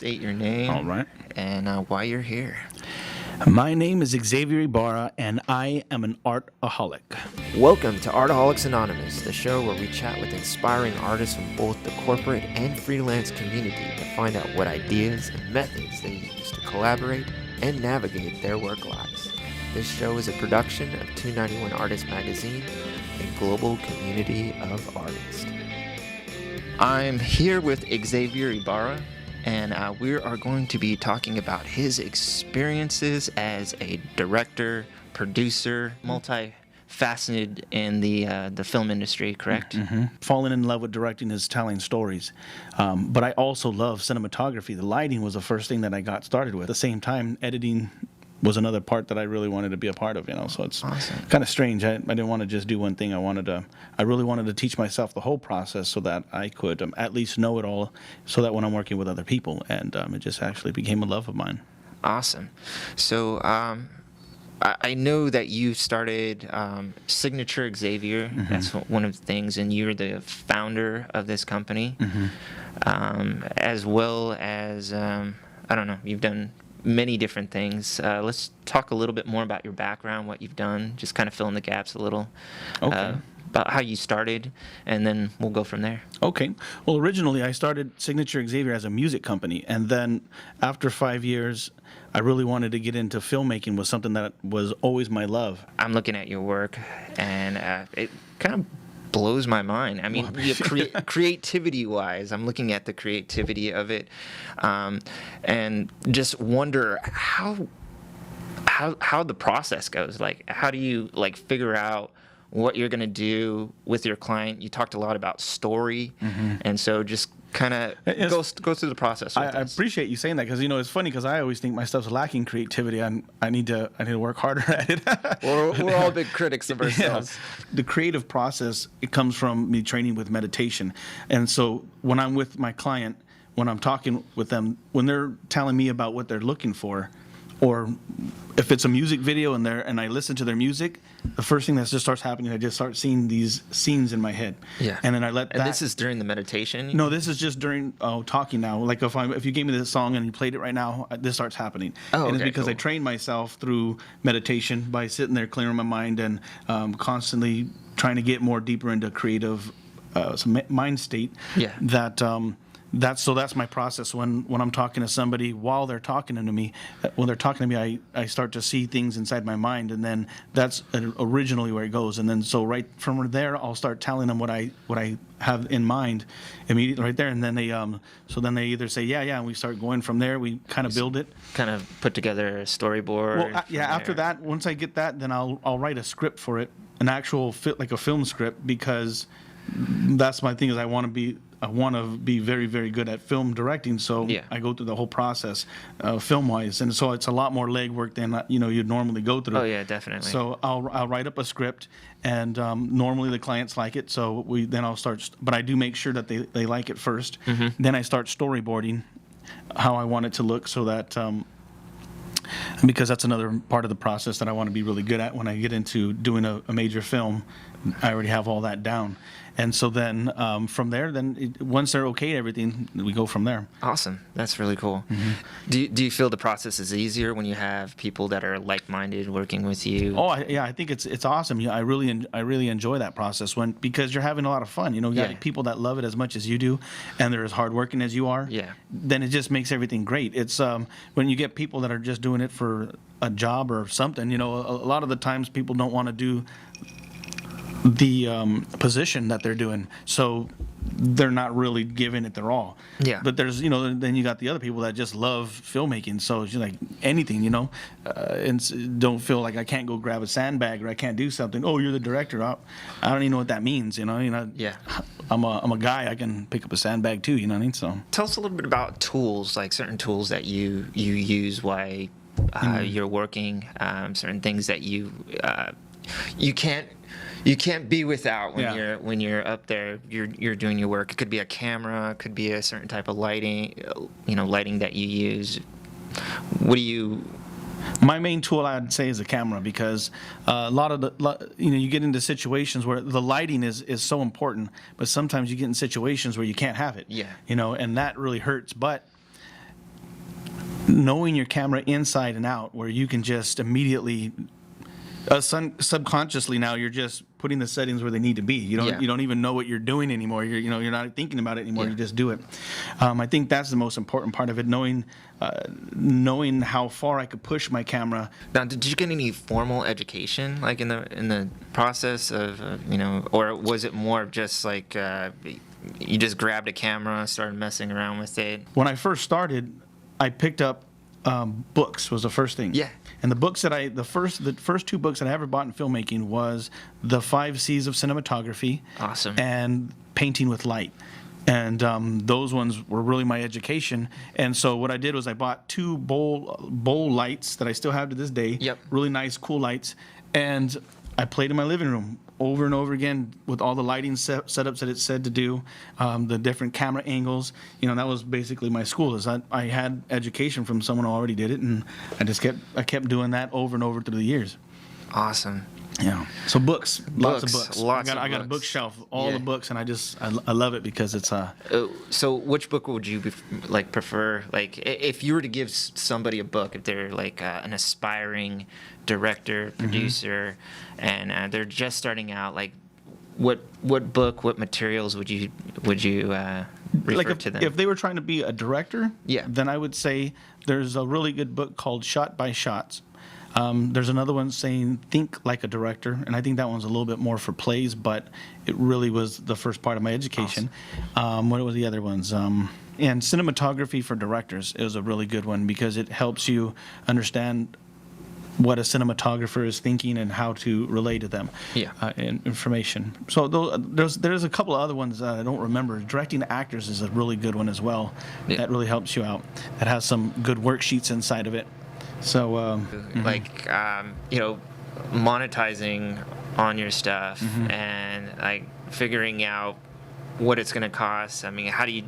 state your name. All right. And why you're here. My name is Xavier Ybarra, and I am an artaholic. Welcome to Artoholics Anonymous, the show where we chat with inspiring artists from both the corporate and freelance community to find out what ideas and methods they use to collaborate and navigate their work lives. This show is a production of 291 Artists Magazine, a global community of artists. I'm here with Xavier Ybarra, and we are going to be talking about his experiences as a director, producer, multifaceted in the film industry, correct? Mm-hmm. Falling in love with directing is telling stories. But I also love cinematography. The lighting was the first thing that I got started with. At the same time, editing was another part that I really wanted to be a part of, so it's Awesome. kind of strange. I didn't want to just do one thing. I really wanted to teach myself the whole process so that I could at least know it all, so that when I'm working with other people, and it just actually became a love of mine. Awesome. So I know that you started Signature Xavier. Mm-hmm. That's one of the things, and you're the founder of this company, as well as, I don't know, you've done many different things. Let's talk a little bit more about your background, what you've done, just kind of fill in the gaps a little. Okay. About how you started, and then we'll go from there. Okay. Well, originally I started Signature Xavier as a music company, and then after 5 years, I really wanted to get into filmmaking. Was something that was always my love. I'm looking at your work, and it kind of blows my mind. I mean, creativity-wise, I'm looking at the creativity of it, and just wonder how the process goes. Like, how do you figure out what you're going to do with your client? You talked a lot about story, and so just kind of go through the process. I appreciate you saying that, because it's funny, because I always think my stuff's lacking creativity. I need to work harder at it. We're all big critics of ourselves. Yeah. The creative process, it comes from me training with meditation, and so when I'm with my client, when I'm talking with them, when they're telling me about what they're looking for, or if it's a music video and I listen to their music, the first thing that just starts happening, I just start seeing these scenes in my head. Yeah. And then I let And this is during the meditation? No, this is just during talking now. Like if you gave me this song and you played it right now, this starts happening. Oh, and it's okay, because cool. I train myself through meditation by sitting there clearing my mind and constantly trying to get more deeper into creative mind state. Yeah. That's my process when I'm talking to somebody. While they're talking to me, I start to see things inside my mind, and then that's originally where it goes. And then so right from there, I'll start telling them what I have in mind immediately right there, and then they either say yeah, and we start going from there. We kind of build it, kind of put together a storyboard. Well, yeah. After that, once I get that, then I'll write a script for it, an actual like a film script, because that's my thing. Is I want to be very, very good at film directing, so Yeah. I go through the whole process film-wise, and so it's a lot more legwork than you'd normally go through. Oh yeah, definitely. So I'll write up a script, and normally the clients like it, so I'll start. But I do make sure that they like it first. Then I start storyboarding how I want it to look, so that because that's another part of the process that I want to be really good at when I get into doing a major film. I already have all that down. And so then from there, once they're okay, everything, we go from there. Awesome. That's really cool. Do you feel the process is easier when you have people that are like-minded working with you? Oh, I think it's awesome. Yeah, I really enjoy that process because you're having a lot of fun. You got people that love it as much as you do, and they're as hardworking as you are. Yeah. Then it just makes everything great. It's when you get people that are just doing it for a job or something. A lot of the times people don't want to do the position that they're doing, so they're not really giving it their all. Yeah. But there's then you got the other people that just love filmmaking, so it's like anything, and don't feel like I can't go grab a sandbag or I can't do something. Oh, you're the director. I don't even know what that means. Yeah. I'm a guy. I can pick up a sandbag too. You know what I mean? So Tell us a little bit about tools, like certain tools that you use while you're working, certain things that you can't be without when you're up there. You're doing your work. It could be a camera, it could be a certain type of lighting, lighting that you use. What do you? My main tool, I'd say, is a camera, because a lot of you get into situations where the lighting is so important, but sometimes you get in situations where you can't have it. Yeah. And that really hurts. But knowing your camera inside and out, where you can just immediately, subconsciously now, you're just putting the settings where they need to be. You don't even know what you're doing anymore. You're not thinking about it anymore. You just do it. I think that's the most important part of it, knowing how far I could push my camera. Now, did you get any formal education, like in the process of or was it more of just like you just grabbed a camera, started messing around with it? When I first started, I picked up books was the first thing. Yeah. And the books that the first two books that I ever bought in filmmaking was The 5 C's of Cinematography. Awesome. And Painting with Light. And those ones were really my education. And so what I did was I bought 2 bowl lights that I still have to this day. Yep. Really nice, cool lights. And I played in my living room over and over again with all the lighting setups that it said to do, the different camera angles. That was basically my school. I had education from someone who already did it, and I kept doing that over and over through the years. Awesome. Yeah. So books, lots of books. I got a books. Bookshelf, all the books, and I love it because it's So which book would you prefer? Like, if you were to give somebody a book, if they're like an aspiring director, producer, and they're just starting out, like, what book, what materials would you refer to them? If they were trying to be a director, Yeah. then I would say there's a really good book called Shot by Shots. There's another one saying Think Like a Director, and I think that one's a little bit more for plays, but it really was the first part of my education. Awesome. What were the other ones? And Cinematography for Directors is a really good one because it helps you understand what a cinematographer is thinking and how to relay to them information. So there's a couple of other ones that I don't remember. Directing Actors is a really good one as well. Yeah. That really helps you out. That has some good worksheets inside of it. So, monetizing on your stuff and like figuring out what it's going to cost. I mean, how do you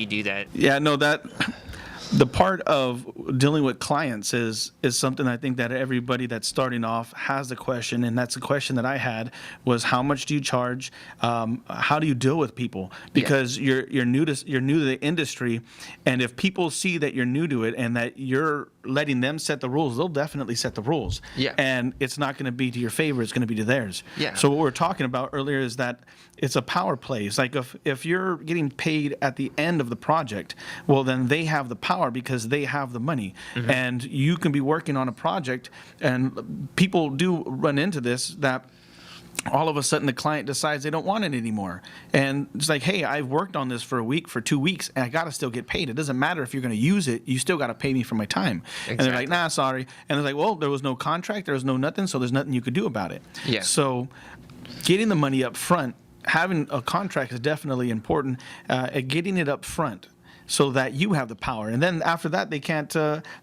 do that? Yeah, no, the part of dealing with clients is something I think that everybody that's starting off has a question, and that's a question that I had was how much do you charge? How do you deal with people? Because you're new to the industry, and if people see that you're new to it and that you're letting them set the rules, they'll definitely set the rules. Yeah. And it's not going to be to your favor; it's going to be to theirs. Yeah. So what we were talking about earlier is that it's a power play. It's like if you're getting paid at the end of the project, well, then they have the power because they have the money. And you can be working on a project, and people do run into this, that all of a sudden the client decides they don't want it anymore. And it's like, hey, I've worked on this for a week, for 2 weeks, and I got to still get paid. It doesn't matter if you're going to use it. You still got to pay me for my time. Exactly. And they're like, nah, sorry. And they're like, well, there was no contract. There was no nothing, so there's nothing you could do about it. Yeah. So getting the money up front, having a contract is definitely important. Getting it up front so that you have the power. And then after that, they can't,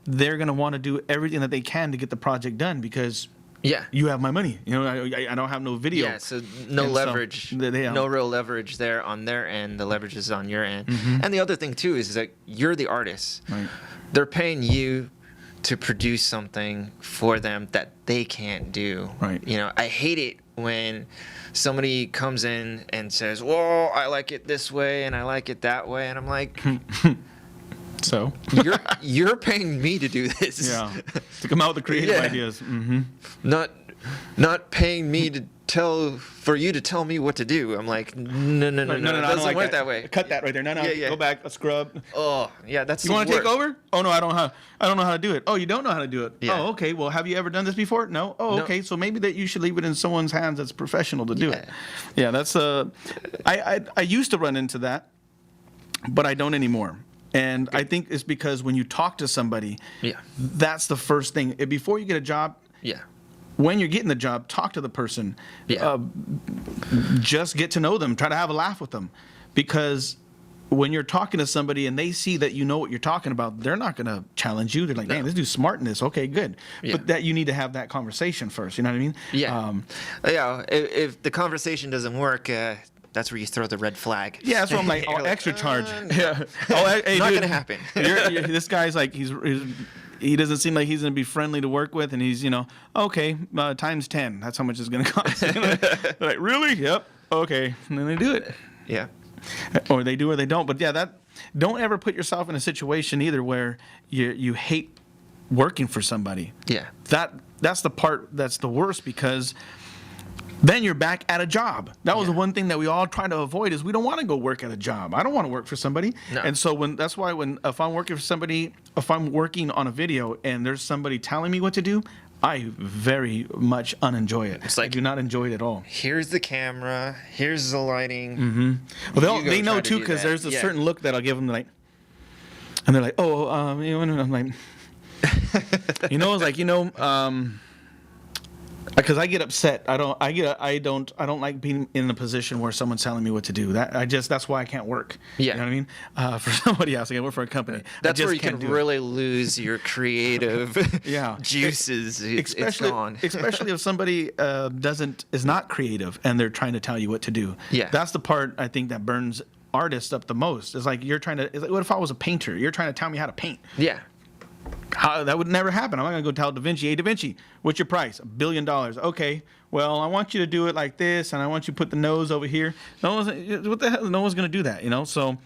they're going to want to do everything that they can to get the project done because you have my money. I don't have no video. Yeah, so no leverage. No real leverage there on their end. The leverage is on your end. And the other thing, too, is that you're the artist. Right. They're paying you to produce something for them that they can't do. Right. I hate it when somebody comes in and says, well, I like it this way and I like it that way. And I'm like, so you're paying me to do this. Yeah. To come out with the creative ideas. Not paying me for you to tell me what to do. I'm like, no, it doesn't work that way. Cut that right there. No, go back. A scrub. Oh, yeah, that's You want to take over? Oh, no, I don't know how to do it. Oh, you don't know how to do it? Yeah. Oh, okay. Well, have you ever done this before? No? Oh, no. Okay. So maybe that you should leave it in someone's hands that's professional to do it. Yeah, that's I used to run into that, but I don't anymore. And I think it's because when you talk to somebody, that's the first thing. Before you get a job, when you're getting the job, talk to the person. Just get to know them. Try to have a laugh with them. Because when you're talking to somebody and they see that you know what you're talking about, they're not going to challenge you. They're like, man, this dude's smart in this. Okay, good. But that you need to have that conversation first. You know what I mean? Yeah. If the conversation doesn't work, that's where you throw the red flag. Yeah, that's what I'm like, extra charge. Yeah. Hey, not going to happen. This guy's like, he doesn't seem like he's going to be friendly to work with, and he's, okay, times 10. That's how much it's going to cost. They're like, really? Yep. Okay. And then they do it. Yeah. Or they do or they don't. But yeah, don't ever put yourself in a situation either where you hate working for somebody. Yeah. That's the part that's the worst, because then you're back at a job. That was the one thing that we all try to avoid, is we don't want to go work at a job. I don't want to work for somebody. No. And so if I'm working for somebody, if I'm working on a video and there's somebody telling me what to do, I very much unenjoy it. It's like, I do not enjoy it at all. Here's the camera. Here's the lighting. Well, they know too, because there's a certain look that I'll give them, like, and they're like, oh, you know, and I'm like, you know, it's like, you know, because I get upset. I don't like being in a position where someone's telling me what to do. That's why I can't work. Yeah. You know what I mean? For somebody else, I can work for a company. That's where you can really lose your creative juices. It's gone. Especially if somebody is not creative and they're trying to tell you what to do. Yeah. That's the part I think that burns artists up the most. It's like it's like, what if I was a painter? You're trying to tell me how to paint. Yeah. That would never happen. I'm not going to go tell Da Vinci, hey, Da Vinci, what's your price? $1 billion. Okay, well, I want you to do it like this, and I want you to put the nose over here. What the hell? No one's going to do that, you know? So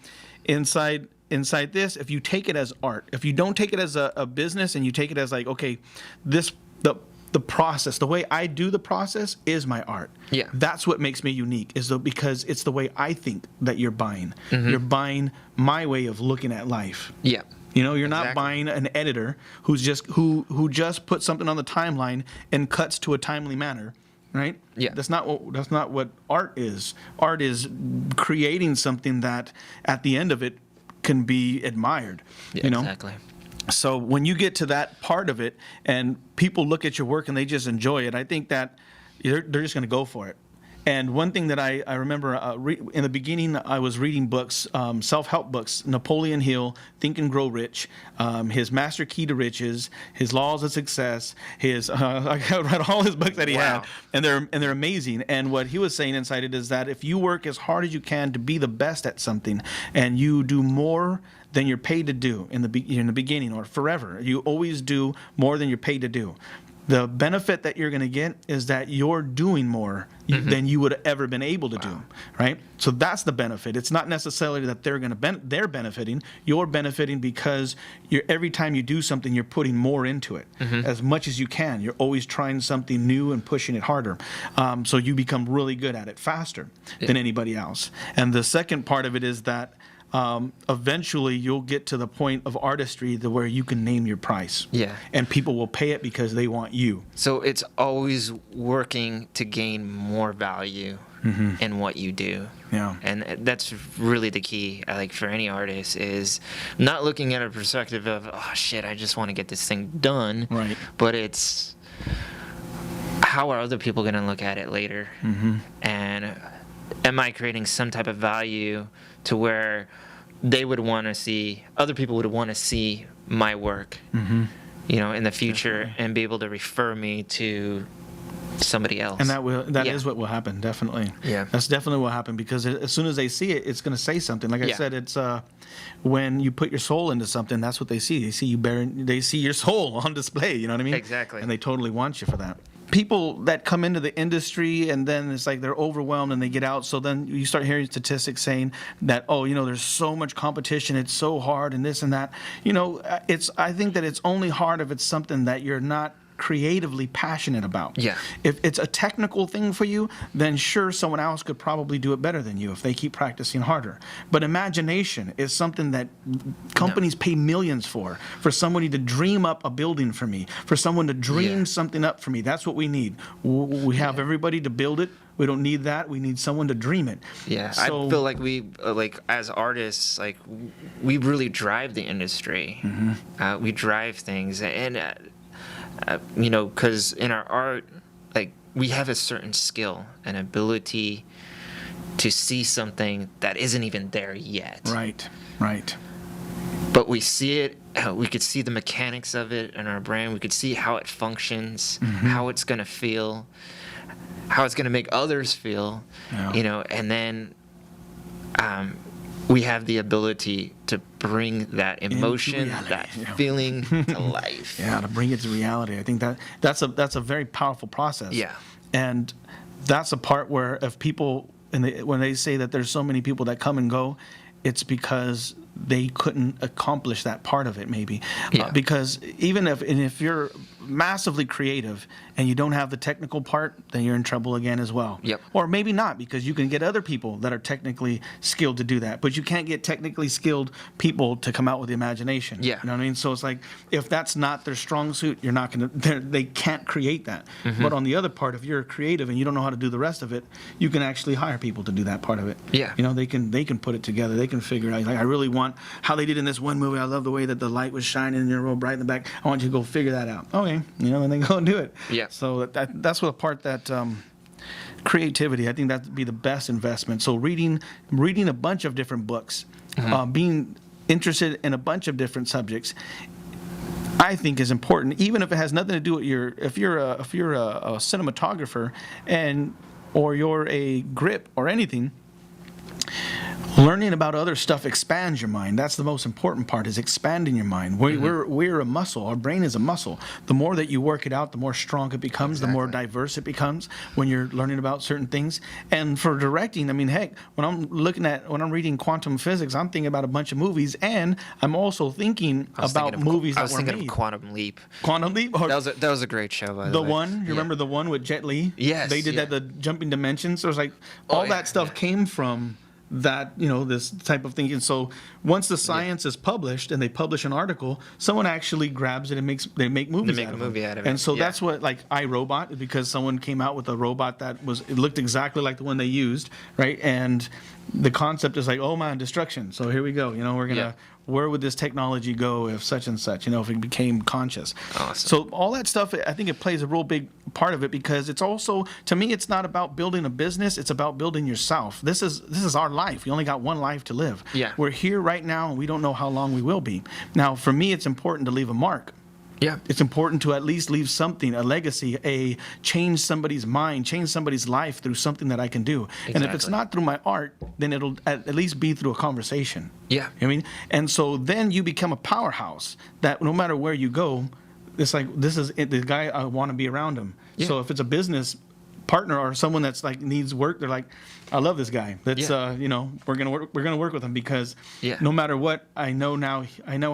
inside this, if you take it as art, if you don't take it as a business and you take it as like, okay, the process, the way I do the process is my art. Yeah. That's what makes me unique, because it's the way I think that you're buying. You're buying my way of looking at life. Yeah. You know, you're not buying an editor who just puts something on the timeline and cuts to a timely manner, right? Yeah. That's not what art is. Art is creating something that at the end of it can be admired. Yeah, you know? Exactly. So when you get to that part of it and people look at your work and they just enjoy it, I think that they're just going to go for it. And one thing that I remember in the beginning, I was reading books, self-help books, Napoleon Hill, Think and Grow Rich, his Master Key to Riches, his Laws of Success, I read all his books that he had, and they're amazing. And what he was saying inside it is that if you work as hard as you can to be the best at something, and you do more than you're paid to do in the beginning or forever, you always do more than you're paid to do. The benefit that you're going to get is that you're doing more than you would have ever been able to do, right? So that's the benefit. It's not necessarily that they're benefiting. You're benefiting because every time you do something, you're putting more into it, as much as you can. You're always trying something new and pushing it harder, so you become really good at it faster than anybody else. And the second part of it is that eventually you'll get to the point of artistry where you can name your price. Yeah. And people will pay it because they want you. So it's always working to gain more value in what you do. Yeah. And that's really the key, like, for any artist, is not looking at a perspective of, oh shit, I just want to get this thing done. Right. But it's, how are other people going to look at it later? And am I creating some type of value to where other people would want to see my work, you know, in the future, and be able to refer me to somebody else. And that is what will happen, definitely. Yeah. That's definitely what will happen, because as soon as they see it, it's going to say something. Like I said, it's when you put your soul into something, that's what they see. They see they see your soul on display, you know what I mean? Exactly. And they totally want you for that. People that come into the industry and then it's like they're overwhelmed and they get out. So then you start hearing statistics saying that, oh, you know, there's so much competition, it's so hard and this and that. You know, I think that it's only hard if it's something that you're not creatively passionate about. Yeah. If it's a technical thing for you, then sure, someone else could probably do it better than you if they keep practicing harder. But imagination is something that companies pay millions for somebody to dream up a building for me, for someone to dream something up for me. That's what we need. We have everybody to build it. We don't need that. We need someone to dream it. Yeah, So, I feel like we, as artists, like, we really drive the industry. We drive things, and you know, because in our art, like, we have a certain skill and ability to see something that isn't even there yet. Right. But we see it. We could see the mechanics of it in our brain. We could see how it functions, how it's gonna feel, how it's gonna make others feel. You know, and then we have the ability to bring that emotion, that feeling to life. Yeah, to bring it to reality. I think that's a very powerful process. Yeah. And that's a part where if people, when they say that there's so many people that come and go, it's because they couldn't accomplish that part of it, maybe. Yeah. Because even if you're massively creative and you don't have the technical part, then you're in trouble again as well. Yep. Or maybe not, because you can get other people that are technically skilled to do that, but you can't get technically skilled people to come out with the imagination. Yeah. You know what I mean? So it's like, if that's not their strong suit, you're not going to, they can't create that. But on the other part, if you're creative and you don't know how to do the rest of it, you can actually hire people to do that part of it. Yeah. You know, they can put it together. They can figure it out. Like, I really want how they did in this one movie. I love the way that the light was shining and you're real bright in the back. I want you to go figure that out. Okay. You know, and then go and do it. Yeah. So that's what part that creativity, I think that'd be the best investment. So reading a bunch of different books, being interested in a bunch of different subjects, I think is important, even if it has nothing to do with if you're a cinematographer or you're a grip or anything. Learning about other stuff expands your mind. That's the most important part, is expanding your mind. We're a muscle. Our brain is a muscle. The more that you work it out, the more strong it becomes, the more diverse it becomes when you're learning about certain things. And for directing, I mean, heck, when I'm reading quantum physics, I'm thinking about a bunch of movies, and I'm also thinking about movies that were made. I was thinking of Quantum Leap. Quantum Leap? That was a great show, by the way. You remember the one with Jet Li? Yes. They did that, the jumping dimensions. So it was like, that stuff came from that, this type of thinking. So once the science is published and they publish an article, someone actually grabs it and they make movies out of it. And so that's what, like iRobot, because someone came out with a robot that it looked exactly like the one they used, right? And the concept is like, oh man, destruction. So here we go. We're gonna where would this technology go if such and such, if it became conscious? Awesome. So all that stuff, I think it plays a real big part of it, because it's also, to me, it's not about building a business, it's about building yourself. This is our life. We only got one life to live. Yeah. We're here right now, and we don't know how long we will be. Now, for me, it's important to leave a mark. Yeah. It's important to at least leave something, a legacy, change somebody's mind, change somebody's life through something that I can do. Exactly. And if it's not through my art, then it'll at least be through a conversation. Yeah. I mean, and so then you become a powerhouse that no matter where you go, it's like, this is it, the guy, I want to be around him. Yeah. So if it's a business partner or someone that's like needs work, they're like, I love this guy. Let's we're gonna work with him, because no matter what, I know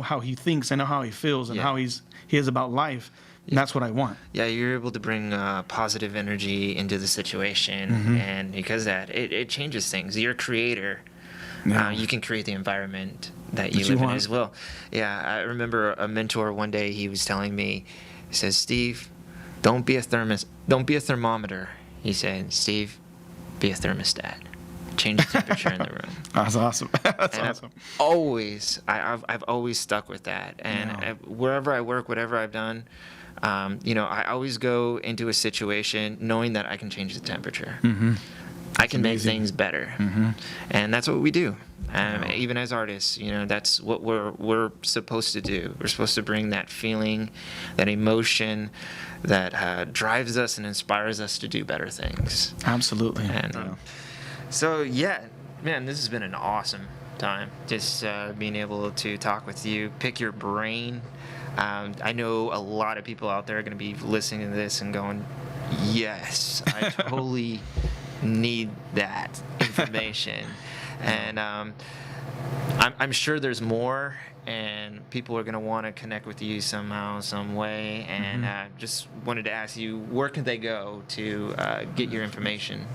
how he thinks, I know how he feels, and how he is about life. And that's what I want. Yeah, you're able to bring positive energy into the situation, and because of that, it changes things. You're a creator. You can create the environment that you live in as well. Yeah, I remember a mentor one day, he was telling me, he says, Steve, don't be a thermometer. He said, Steve, be a thermostat. Change the temperature in the room. That's awesome. That's awesome. I've always stuck with that. And wherever I work, whatever I've done, I always go into a situation knowing that I can change the temperature. I can make things better. And that's what we do. Even as artists, that's what we're supposed to do. We're supposed to bring that feeling, that emotion that drives us and inspires us to do better things. Absolutely. And so, man, this has been an awesome time. Just being able to talk with you, pick your brain. I know a lot of people out there are going to be listening to this and going, yes, I totally need that information. And I'm sure there's more, and people are going to want to connect with you somehow, some way. And just wanted to ask you, where can they go to get your information?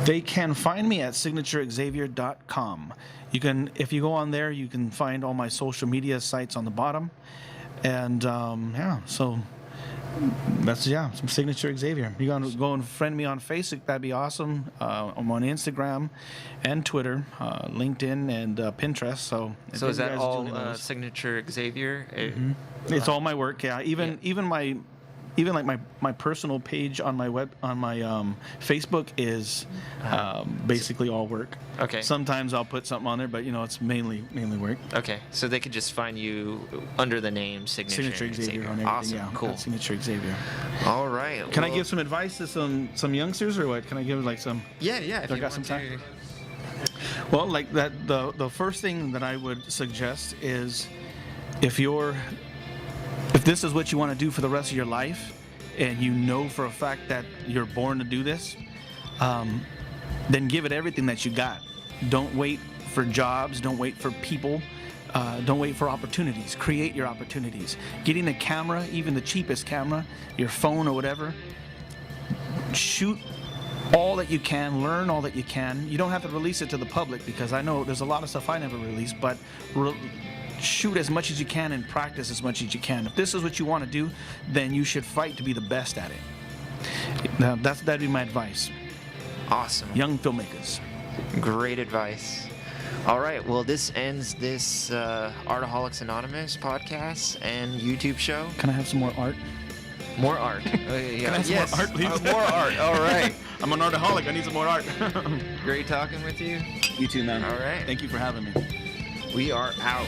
They can find me at signatureXavier.com. You can, if you go on there, you can find all my social media sites on the bottom. And so that's some Signature Xavier. You gonna go and friend me on Facebook? That'd be awesome. I'm on Instagram and Twitter, LinkedIn, and Pinterest. So is that all Signature Xavier? It's all my work. Yeah, even like my personal page on my Facebook is basically all work. Okay. Sometimes I'll put something on there, but it's mainly work. Okay, so they could just find you under the name Signature Xavier on everything. Awesome, cool. Signature Xavier. All right. Can I give some advice to some youngsters, or what? Can I give like some? Yeah. If I you got some time. Well, like that, the first thing that I would suggest is if this is what you want to do for the rest of your life, and you know for a fact that you're born to do this, then give it everything that you got. Don't wait for jobs. Don't wait for people. Don't wait for opportunities. Create your opportunities. Getting a camera, even the cheapest camera, your phone or whatever, shoot all that you can, learn all that you can. You don't have to release it to the public, because I know there's a lot of stuff I never released, but shoot as much as you can and practice as much as you can. If this is what you want to do, then you should fight to be the best at it. Now, that'd be my advice. Awesome. Young filmmakers. Great advice. All right. Well, this ends this Artoholics Anonymous podcast and YouTube show. Can I have some more art? More art. Can I have some more art, please? More art. All right. I'm an artaholic. I need some more art. Great talking with you. You too, man. All right. Thank you for having me. We are out.